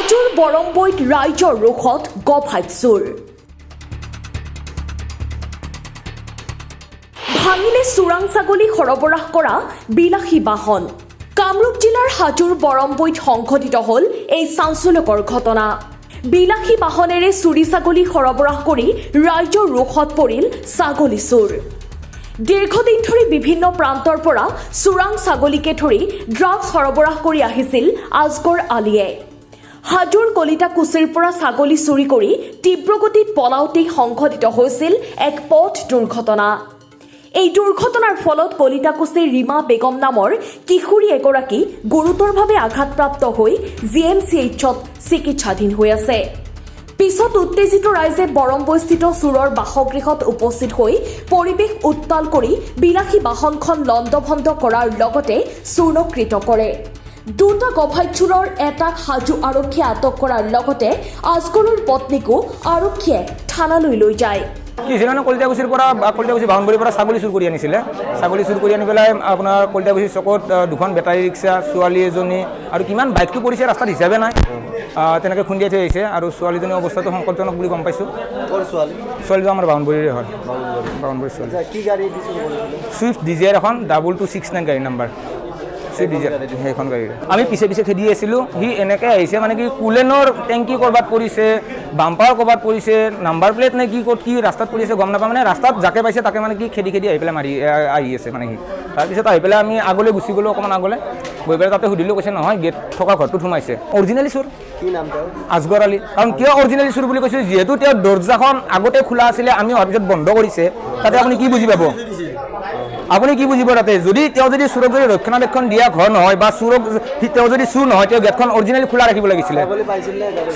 হাজোৰ বৰমবৈত ৰাইজৰ ৰোষত গভাইত চোৰ ভাঙিলে চোৰাং ছাগলী সৰবৰাহ কৰা বিলাসী বাহন কামৰূপ জিলাৰ হাজোৰ বৰমবৈত সংঘটিত হ'ল এই চাঞ্চল্যকৰ ঘটনা বিলাসী বাহনেৰে চুৰি ছাগলী সৰবৰাহ কৰি ৰাইজৰ ৰোষত পৰিল ছাগলী চোৰ দীৰ্ঘদিন ধৰি বিভিন্ন প্ৰান্তৰ পৰা চোৰাং ছাগলীকে ধৰি ড্ৰাগছ সৰবৰাহ কৰি আহিছিল আজগৰ আলীয়ে হাজোৰ কলিতাকুছিৰ পৰা ছাগলী চুৰি কৰি তীব্ৰগতিত পলাওতেই সংঘটিত হৈছিল এক পথ দুৰ্ঘটনা এই দুৰ্ঘটনাৰ ফলত কলিতাকুছিৰ ৰীমা বেগম নামৰ কিশোৰী এগৰাকী গুৰুতৰভাৱে আঘাতপ্ৰাপ্ত হৈ জিএমচিএইচত চিকিৎসাধীন হৈ আছে পিছত উত্তেজিত ৰাইজে বৰমবৈস্থিত চোৰৰ বাসগৃহত উপস্থিত হৈ পৰিৱেশ উত্তাল কৰি বিলাসী বাহনখন লণ্ডভণ্ড কৰাৰ লগতে চূৰ্ণকৃত কৰে দুটা গভাইত চোৰৰ এটাক হাজো আৰক্ষীয়ে আটক কৰাৰ লগতে আজগৰৰ পত্নীকো আৰক্ষীয়ে থানালৈ লৈ যায় কিছুমানে কলিতাকুছিৰ পৰা কলিতাকুছি বাহনবাৰীৰ পৰা ছাগলী চুৰ কৰি আনিছিলে ছাগলী চুৰ কৰি আনি পেলাই আপোনাৰ কলিতাকুছি চকত দুখন বেটাৰী ৰিক্সা ছোৱালী এজনী আৰু কিমান বাইকটো পৰিছে ৰাস্তাত হিচাপে নাই তেনেকৈ খুন্দিয়াই থৈ আহিছে আৰু ছোৱালীজনীৰ অৱস্থাটো সংকটজনক বুলি গম পাইছোঁ ছোৱালীটো আমাৰ বাহনবাৰীৰে হয় বাহনবাৰীৰ ছোৱালী ছুইফ্ট ডিজায়াৰ এখন 2269 গাড়ী নাম্বাৰ সেইখন গাড়ী আমি পিছে পিছে খেদি আছিলোঁ সি এনেকৈ আহিছে মানে কি কুলেনৰ টেংকি ক'ৰবাত পৰিছে বাম্পাৰ ক'ৰবাত পৰিছে নাম্বাৰ প্লেট নে কি ক'ত কি ৰাস্তাত পৰিছে গম নাপাওঁ মানে ৰাস্তাত যাকে পাইছে তাকে মানে কি খেদি খেদি আহি পেলাই আহি আছে মানে সি তাৰপিছত আহি পেলাই আমি আগলৈ গুচি গ'লোঁ অকণমান আগলৈ গৈ পেলাই তাতে সুধিলোঁ কৈছে নহয় গেট থকা ঘৰটোত সোমাইছে অৰিজিনেলি চোৰ কি নাম তেওঁ আজগৰ আলী কাৰণ কিয় অৰিজিনেলি চোৰ বুলি কৈছোঁ যিহেতু তেওঁ দৰ্জাখন আগতে খোলা আছিলে আমি অহাৰ পিছত বন্ধ কৰিছে তাতে আপুনি কি বুজি পাব আপুনি কি বুজিব তাতে যদি তেওঁ যদি চোৰক যদি ৰক্ষণাবেক্ষণ দিয়া ঘৰ নহয় বা চোৰক তেওঁ যদি চোৰ নহয় তেওঁ গেটখন অৰিজিনেলি খোলা ৰাখিব লাগিছিলে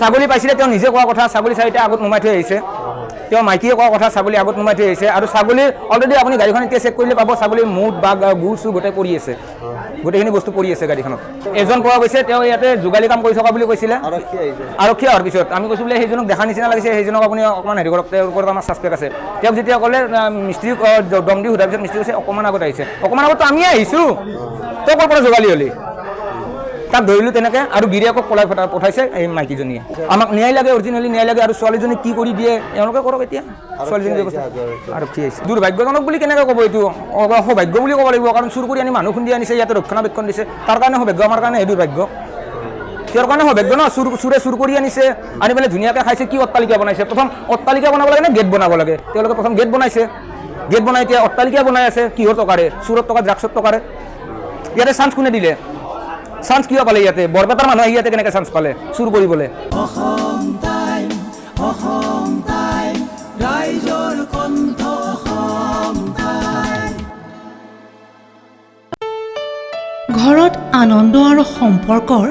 ছাগলী পাইছিলে তেওঁ নিজে কোৱা কথা ছাগলী চাৰিটা আগত নুমাই থৈ আহিছে তেওঁ মাইকীয়ে কোৱা কথা ছাগলী আগত নুমাই থৈ আহিছে আৰু ছাগলীৰ অলৰেডি আপুনি গাড়ীখন এতিয়া চেক কৰিলে পাব ছাগলীৰ মুঠ বা গুৰ চুৰ গোটেই পৰি আছে গোটেইখিনি বস্তু পৰি আছে গাড়ীখনত এজন পোৱা গৈছে তেওঁ ইয়াতে যোগালী কাম কৰি থকা বুলি কৈছিলে আৰক্ষী অহাৰ পিছত আমি কৈছোঁ বোলে সেইজনক দেখা নিচিনা লাগিছে সেইজনক আপুনি অকণমান হেৰি কৰক তেওঁৰ ওপৰত আমাৰ ছাছপেক্ট আছে তেওঁক যেতিয়া ক'লে মিস্ত্ৰীক দম দি সোধাৰ পিছত মিস্ত্ৰী কৈছে অকণমান আগত আহিছে অকণমান আগততো আমিয়ে আহিছোঁ তই ক'ৰ পৰা যোগালী হ'লি তাক ধৰিলোঁ তেনেকৈ আৰু গিৰিয়েকক পলাই পঠাইছে এই মাইকীজনীয়ে আমাক ন্যায় লাগে অৰিজিনেলি ন্যায় লাগে আৰু ছোৱালীজনীক কি কৰি দিয়ে এওঁলোকে কৰক এতিয়া ছোৱালীজনী ব্যৱস্থা আৰক্ষী আহিছে দুৰ্ভাগ্যজনক বুলি কেনেকৈ ক'ব এইটো সৌভাগ্য বুলি ক'ব লাগিব কাৰণ চুৰ কৰি আনি মানুহ খুন্দি আনিছে ইয়াতে ৰক্ষণাবেক্ষণ দিছে তাৰ কাৰণে সৌভাগ্য আমাৰ কাৰণে এই দুৰ্ভাগ্য তেওঁৰ কাৰণে সৌভাগ্য ন চোৰে চুৰ কৰি আনিছে আনি পেলাই ধুনীয়াকৈ খাইছে কি অট্টালিকা বনাইছে প্ৰথম অট্টালিকা বনাব লাগে নে গেট বনাব লাগে তেওঁলোকে প্ৰথম গেট বনাইছে গেট বনাই এতিয়া অট্টালিকা বনাই আছে কিহৰ টকাৰে চোৰৰ টকা ড্ৰাগছৰ টকাৰে ইয়াতে চান্স কোনে দিলে চান্স কিয় পালে ইয়াতে বৰপেটাৰ মানুহ আহি ইয়াতে কেনেকৈ চান্স পালে চুৰ কৰিবলৈ ঘৰত আনন্দ আৰু সম্পৰ্কৰ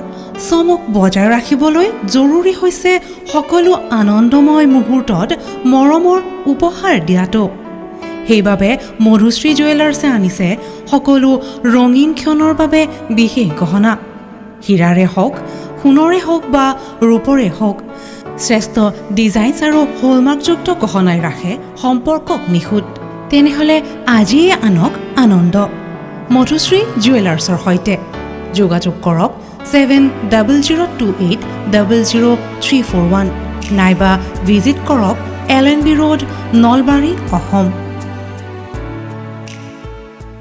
চমক বজাই ৰাখিবলৈ জৰুৰী হৈছে সকলো আনন্দময় মুহূৰ্তত মৰমৰ উপহাৰ দিয়াটো সেইবাবে মধুশ্ৰী জুৱেলাৰ্ছে আনিছে সকলো ৰঙীন ক্ষণৰ বাবে বিশেষ গহনা হীৰাৰে হওক সোণৰে হওক বা ৰূপৰে হওক শ্ৰেষ্ঠ ডিজাইনছ আৰু হলমাৰ্কযুক্ত গহনাই ৰাখে সম্পৰ্কক নিখুঁত তেনেহ'লে আজিয়ে আনক আনন্দ মধুশ্ৰী জুৱেলাৰ্ছৰ সৈতে যোগাযোগ কৰক 7002800341 নাইবা ভিজিট কৰক LNB ৰোড নলবাৰী অসম